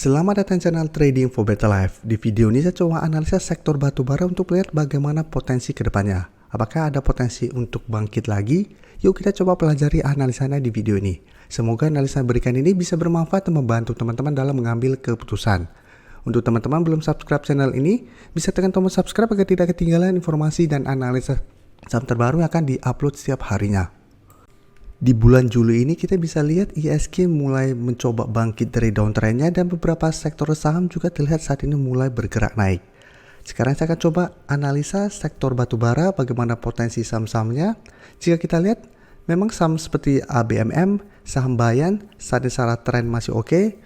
Selamat datang di channel Trading for Better Life. Di video ini saya coba analisa sektor batubara untuk melihat bagaimana potensi kedepannya. Apakah ada potensi untuk bangkit lagi? Yuk kita coba pelajari analisanya di video ini. Semoga analisa yang berikan ini bisa bermanfaat dan membantu teman-teman dalam mengambil keputusan. Untuk teman-teman belum subscribe channel ini, bisa tekan tombol subscribe agar tidak ketinggalan informasi dan analisa saham terbaru yang akan di-upload setiap harinya. Di bulan Juli ini kita bisa lihat ISG mulai mencoba bangkit dari downtrendnya dan beberapa sektor saham juga terlihat saat ini mulai bergerak naik. Sekarang saya akan coba analisa sektor batubara bagaimana potensi saham-sahamnya. Jika kita lihat memang saham seperti ABMM, saham Bayan saat ini secara tren masih oke.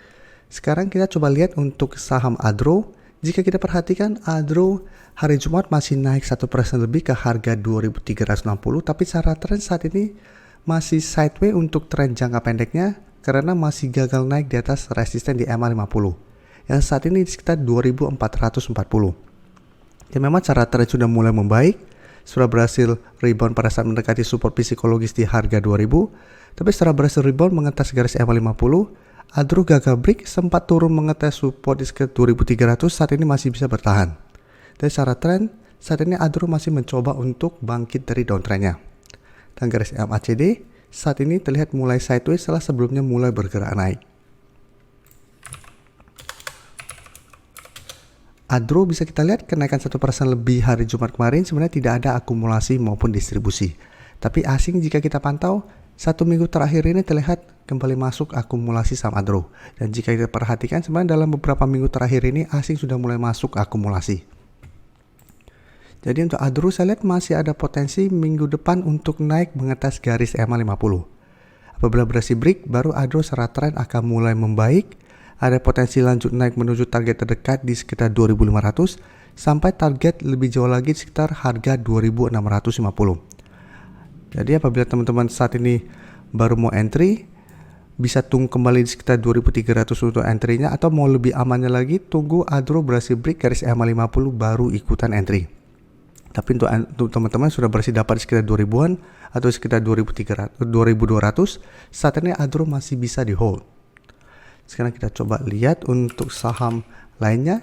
Sekarang kita coba lihat untuk saham Adro. Jika kita perhatikan Adro hari Jumat masih naik 1% lebih ke harga 2.360, tapi secara tren saat ini masih sideways untuk tren jangka pendeknya karena masih gagal naik di atas resisten di MA50 yang saat ini di sekitar 2440. Dan memang cara tren sudah mulai membaik, sudah berhasil rebound pada saat mendekati support psikologis di harga 2000, tapi setelah berhasil rebound mengetes garis MA50, Adro gagal break, sempat turun mengetes support di sekitar 2300, saat ini masih bisa bertahan. Dan secara tren saat ini Adro masih mencoba untuk bangkit dari downtrendnya. Dan garis MACD saat ini terlihat mulai sideways setelah sebelumnya mulai bergerak naik. Adro bisa kita lihat kenaikan 1% lebih hari Jumat kemarin sebenarnya tidak ada akumulasi maupun distribusi. Tapi asing jika kita pantau, satu minggu terakhir ini terlihat kembali masuk akumulasi saham Adro. Dan jika kita perhatikan sebenarnya dalam beberapa minggu terakhir ini asing sudah mulai masuk akumulasi. Jadi untuk Adro saya lihat masih ada potensi minggu depan untuk naik mengetes garis MA50. Apabila berhasil break, baru Adro secara tren akan mulai membaik. Ada potensi lanjut naik menuju target terdekat di sekitar 2.500 sampai target lebih jauh lagi sekitar harga 2.650. Jadi apabila teman-teman saat ini baru mau entry, bisa tunggu kembali di sekitar 2.300 untuk entry-nya, atau mau lebih amannya lagi tunggu Adro berhasil break garis MA50 baru ikutan entry. Tapi untuk teman-teman sudah berhasil dapat sekitar 2000-an atau sekitar 2200, saat ini Adro masih bisa di hold. Sekarang kita coba lihat untuk saham lainnya.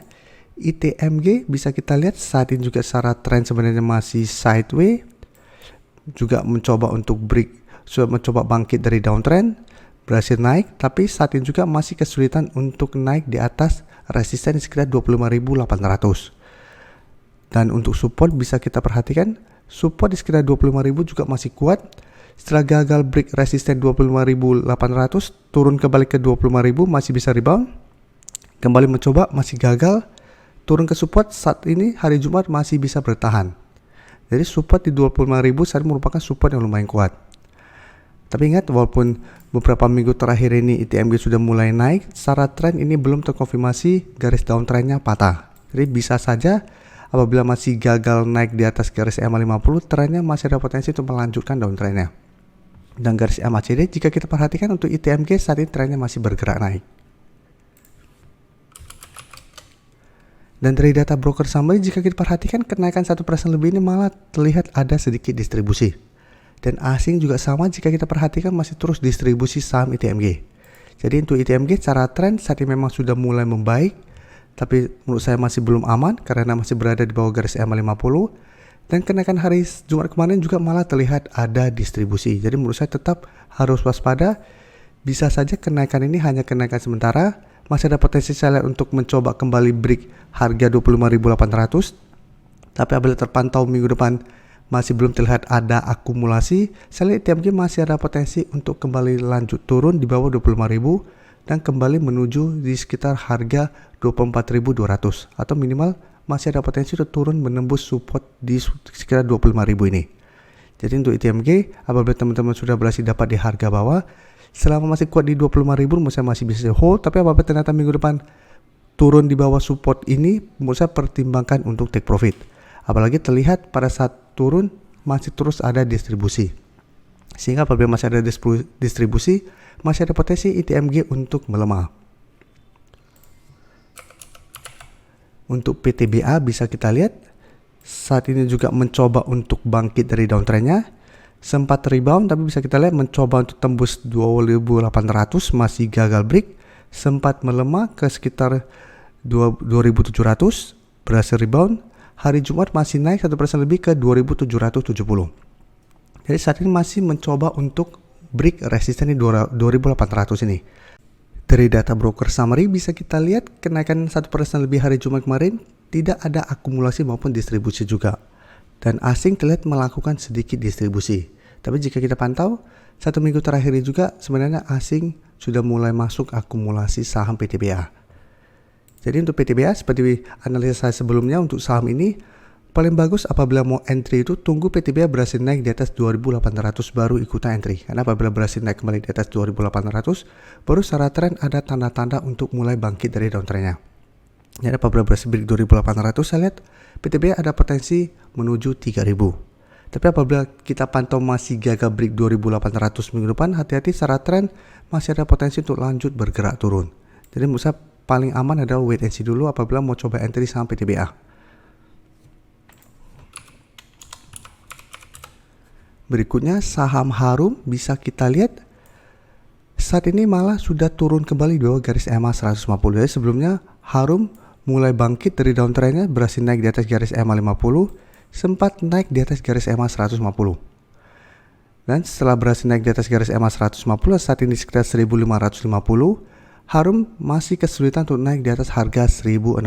ITMG bisa kita lihat saat ini juga secara tren sebenarnya masih sideways, juga mencoba untuk break, sudah mencoba bangkit dari downtrend, berhasil naik, tapi saat ini juga masih kesulitan untuk naik di atas resisten di sekitar 25.800. Dan untuk support bisa kita perhatikan, support di sekitar 25.000 juga masih kuat. Setelah gagal break resisten 25.800, turun kembali ke 25.000, masih bisa rebound. Kembali mencoba, masih gagal. Turun ke support, saat ini hari Jumat masih bisa bertahan. Jadi support di 25.000 saat ini merupakan support yang lumayan kuat. Tapi ingat, walaupun beberapa minggu terakhir ini ITMG sudah mulai naik, secara tren ini belum terkonfirmasi garis downtrendnya patah. Jadi bisa saja apabila masih gagal naik di atas garis MA50, trennya masih ada potensi untuk melanjutkan downtrendnya. Dan garis MACD jika kita perhatikan untuk ITMG saat ini trennya masih bergerak naik. Dan dari data broker summary jika kita perhatikan kenaikan 1% lebih ini malah terlihat ada sedikit distribusi. Dan asing juga sama jika kita perhatikan masih terus distribusi saham ITMG. Jadi untuk ITMG secara tren saat ini memang sudah mulai membaik, tapi menurut saya masih belum aman karena masih berada di bawah garis MA50. Dan kenaikan hari Jumat kemarin juga malah terlihat ada distribusi. Jadi menurut saya tetap harus waspada. Bisa saja kenaikan ini hanya kenaikan sementara. Masih ada potensi saya lihat untuk mencoba kembali break harga 25.800. Tapi apabila terpantau minggu depan masih belum terlihat ada akumulasi, saya lihat ITMG masih ada potensi untuk kembali lanjut turun di bawah 25.000 dan kembali menuju di sekitar harga 24.200, atau minimal masih ada potensi untuk turun menembus support di sekitar 25.000 ini. Jadi untuk ITMG apabila teman-teman sudah berhasil dapat di harga bawah, selama masih kuat di 25.000 menurut saya masih bisa hold. Tapi apabila ternyata minggu depan turun di bawah support ini, menurut saya pertimbangkan untuk take profit. Apalagi terlihat pada saat turun masih terus ada distribusi, sehingga apabila masih ada distribusi masih ada potensi ITMG untuk melemah. Untuk PTBA bisa kita lihat saat ini juga mencoba untuk bangkit dari downtrendnya. Sempat rebound tapi bisa kita lihat mencoba untuk tembus 2800 masih gagal break. sempat melemah ke sekitar 2.700, berhasil rebound. Hari Jumat masih naik 1% lebih ke 2.770. Jadi saat ini masih mencoba untuk break resisten di 2.800 ini. Dari data broker summary bisa kita lihat kenaikan 1% lebih hari Jumat kemarin, tidak ada akumulasi maupun distribusi juga. Dan asing terlihat melakukan sedikit distribusi. Tapi jika kita pantau, 1 minggu terakhir ini juga sebenarnya asing sudah mulai masuk akumulasi saham PTBA. Jadi untuk PTBA seperti analisa saya sebelumnya, untuk saham ini paling bagus apabila mau entry itu tunggu PTBA berhasil naik di atas 2.800 baru ikutan entry. Karena apabila berhasil naik kembali di atas 2.800 baru secara tren ada tanda-tanda untuk mulai bangkit dari downtrendnya. Jadi apabila berhasil break 2.800 saya lihat PTBA ada potensi menuju 3.000. Tapi apabila kita pantau masih gagal break 2.800 minggu depan, hati-hati secara tren masih ada potensi untuk lanjut bergerak turun. Jadi menurut saya paling aman adalah wait and see dulu apabila mau coba entry saham PTBA. Berikutnya saham Harum bisa kita lihat saat ini malah sudah turun kembali di bawah garis EMA 150. Jadi sebelumnya Harum mulai bangkit dari downtrendnya, berhasil naik di atas garis EMA 50, sempat naik di atas garis EMA 150. Dan setelah berhasil naik di atas garis EMA 150, saat ini sekitar 1.550, Harum masih kesulitan untuk naik di atas harga 1.600.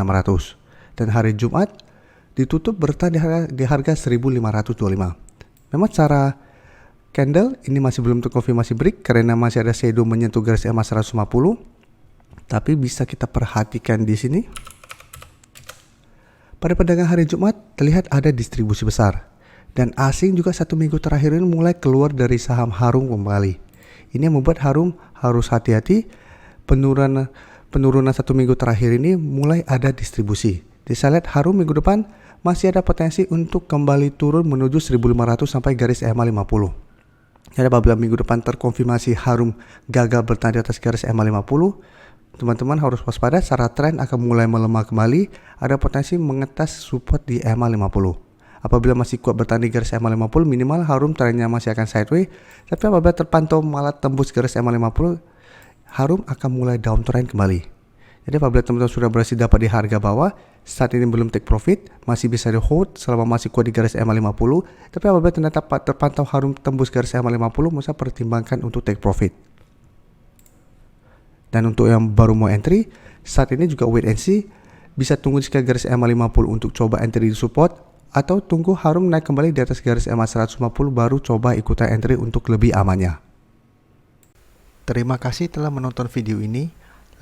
Dan hari Jumat ditutup bertahan di harga 1.525. Memang secara candle ini masih belum terkonfirmasi break karena masih ada shadow menyentuh garis EMA 150. Tapi bisa kita perhatikan di sini. Pada perdagangan hari Jumat terlihat ada distribusi besar. Dan asing juga 1 minggu terakhir ini mulai keluar dari saham Harum kembali. Ini yang membuat Harum harus hati-hati. Penurunan 1 minggu terakhir ini mulai ada distribusi. Jadi saya lihat Harum minggu depan masih ada potensi untuk kembali turun menuju 1.500 sampai garis EMA 50. Jadi apabila minggu depan terkonfirmasi Harum gagal bertahan di atas garis EMA 50, teman-teman harus waspada, secara tren akan mulai melemah kembali, ada potensi mengetes support di EMA 50. Apabila masih kuat bertahan di garis EMA 50, minimal Harum trennya masih akan sideways, tapi apabila terpantau malah tembus garis EMA 50, Harum akan mulai downtrend kembali. Jadi apabila teman-teman sudah berhasil dapat di harga bawah, saat ini belum take profit, masih bisa di hold selama masih kuat di garis EMA 50. Tapi apabila ternyata terpantau Harum tembus garis EMA 50, maka pertimbangkan untuk take profit. Dan untuk yang baru mau entry, saat ini juga wait and see, bisa tunggu di garis EMA 50 untuk coba entry di support, atau tunggu Harum naik kembali di atas garis EMA 150 baru coba ikutan entry untuk lebih amannya. Terima kasih telah menonton video ini.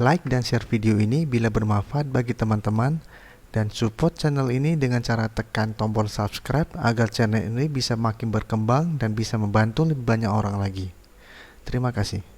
Like dan share video ini bila bermanfaat bagi teman-teman, dan support channel ini dengan cara tekan tombol subscribe agar channel ini bisa makin berkembang dan bisa membantu lebih banyak orang lagi. Terima kasih.